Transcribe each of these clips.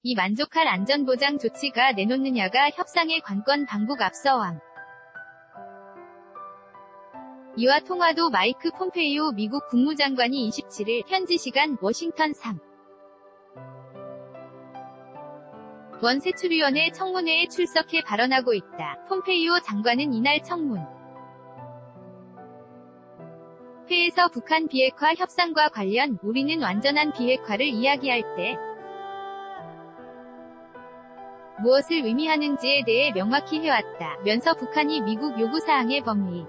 이 만족할 안전보장 조치가 내놓느냐가 협상의 관건. 방북 앞서왕. 이와 통화도 마이크 폼페이오 미국 국무장관이 27일 현지 시간 워싱턴 3. 원 세출위원회 청문회에 출석해 발언하고 있다. 폼페이오 장관은 이날 청문 회에서 북한 비핵화 협상과 관련 우리는 완전한 비핵화를 이야기할 때 무엇을 의미하는지에 대해 명확히 해왔다. 면서 북한이 미국 요구사항의 범위를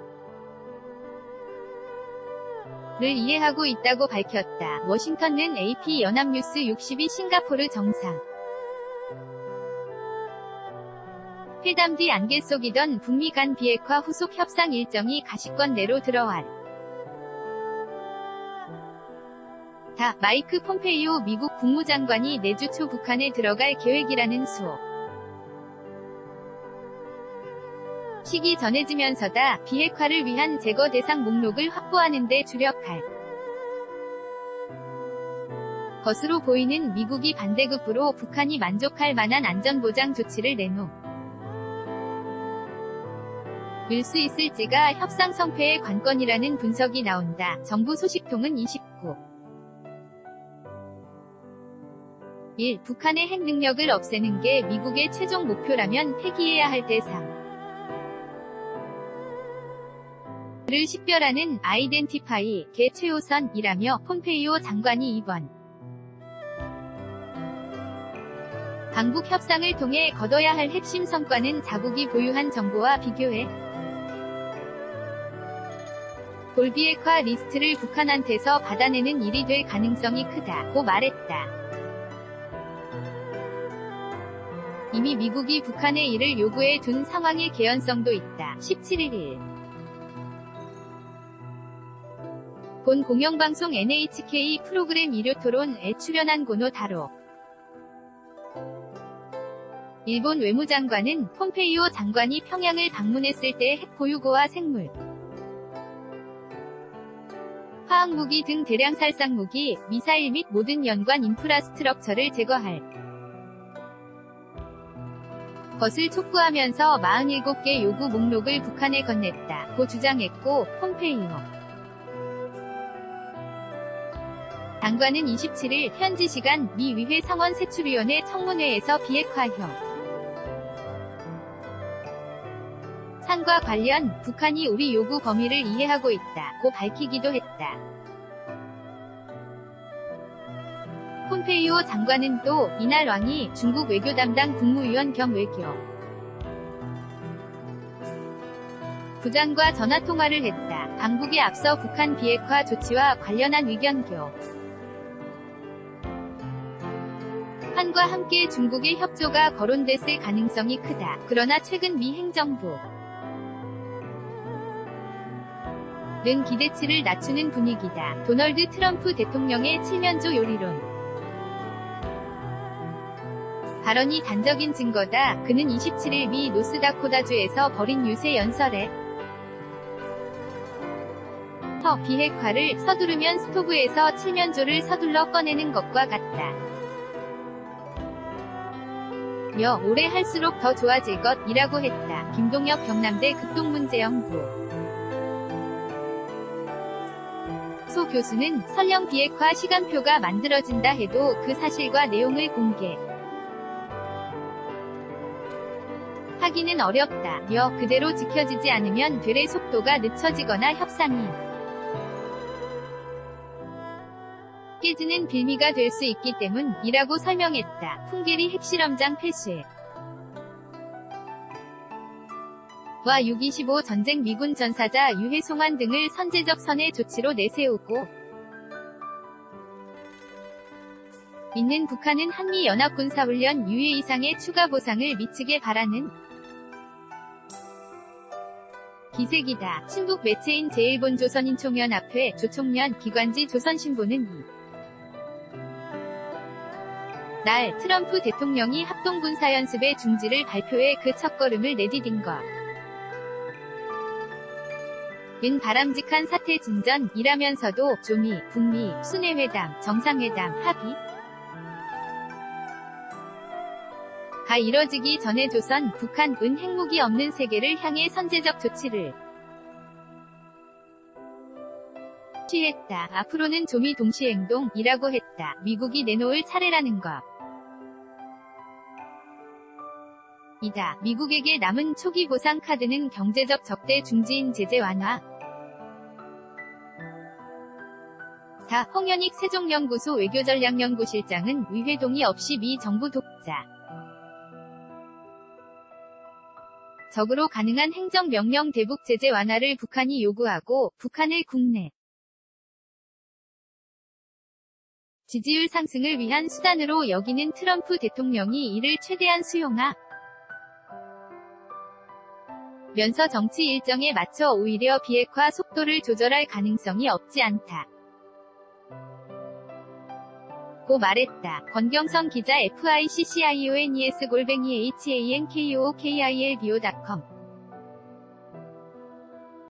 이해하고 있다고 밝혔다. 워싱턴은 AP 연합뉴스 62 싱가포르 정상 회담 뒤 안개 속이던 북미 간 비핵화 후속 협상 일정이 가시권 내로 들어왔다. 마이크 폼페이오 미국 국무장관이 내주 초 북한에 들어갈 계획이라는 소식이 전해지면서다. 비핵화를 위한 제거 대상 목록을 확보하는 데 주력할 것으로 보이는 미국이 반대급부로 북한이 만족할 만한 안전보장 조치를 내놓을 수 있을지가 협상 성패의 관건이라는 분석이 나온다. 정부 소식통은 29일 북한의 핵 능력을 없애는 게 미국의 최종 목표라면 폐기해야 할 대상을 식별하는 아이덴티파이의 최우선이라며 폼페이오 장관이 이번 방북 협상을 통해 거둬야 할 핵심 성과는 자국이 보유한 정보와 비교해 볼 비핵화 리스트를 북한한테서 받아내는 일이 될 가능성이 크다고 말했다. 이미 미국이 북한에 이를 요구해 둔 상황의 개연성도 있다. 17일 본 공영방송 NHK 프로그램 일요토론에 출연한 고노 타로 일본 외무장관은 폼페이오 장관이 평양을 방문했을 때 핵 보유고와 생물 화학무기 등 대량 살상무기, 미사일 및 모든 연관 인프라스트럭처를 제거할 것을 촉구하면서 47개 요구 목록을 북한에 건넸다고 주장했고, 폼페이오 장관은 27일 현지 시간 미 의회 상원 세출위원회 청문회에서 비핵화협 상과 관련 북한이 우리 요구 범위를 이해하고 있다고 밝히기도 했다. 폼페이오 장관은 또 이날 왕이 중국 외교 담당 국무위원 겸 외교 부장과 전화통화를 했다. 방북에 앞서 북한 비핵화 조치와 관련한 의견 교환과 함께 중국의 협조가 거론됐을 가능성이 크다. 그러나 최근 미 행정부 는 기대치를 낮추는 분위기다. 도널드 트럼프 대통령의 칠면조 요리론 발언이 단적인 증거다. 그는 27일 미 노스다코다주에서 벌인 유세 연설에 비핵화를 서두르면 스토브에서 칠면조를 서둘러 꺼내는 것과 같다. 오래 할수록 더 좋아질 것이라고 했다. 김동엽 경남대 극동문제연구 소 교수는 설령 비핵화 시간표가 만들어진다 해도 그 사실과 내용을 하기는 어렵다. 그대로 지켜지지 않으면 되레 속도가 늦춰지거나 협상이 깨지는 빌미가 될 수 있기 때문이라고 설명했다. 풍계리 핵실험장 폐쇄 와 6.25 전쟁 미군 전사자 유해 송환 등을 선제적 선의 조치로 내세우고 있는 북한은 한미연합군사훈련 유예 이상의 추가 보상을 미치게 바라는 기색이다. 친북 매체인 제1본조선인총연합회 조총련 기관지 조선신보는 날 트럼프 대통령이 합동군사연습의 중지를 발표해 그 첫걸음을 내디딘 은 바람직한 사태 진전이라면서도 조미, 북미, 순회회담, 정상회담, 합의 다 이뤄지기 전에 조선, 북한, 은 핵무기 없는 세계를 향해 선제적 조치를 취했다. 앞으로는 조미 동시행동이라고 했다. 미국이 내놓을 차례라는 것. 이다. 미국에게 남은 초기 보상 카드는 경제적 적대 중지인 제재 완화. 다. 홍현익 세종연구소 외교전략연구실장은 의회 동의 없이 미 정부 독자 적으로 가능한 행정명령 대북 제재 완화를 북한이 요구하고 북한을 국내 지지율 상승을 위한 수단으로 여기는 트럼프 대통령이 이를 최대한 수용하 면서 정치 일정에 맞춰 오히려 비핵화 속도를 조절할 가능성이 없지 않다. 고 말했다. 권경선 기자 FICCIONES@hankookildo.com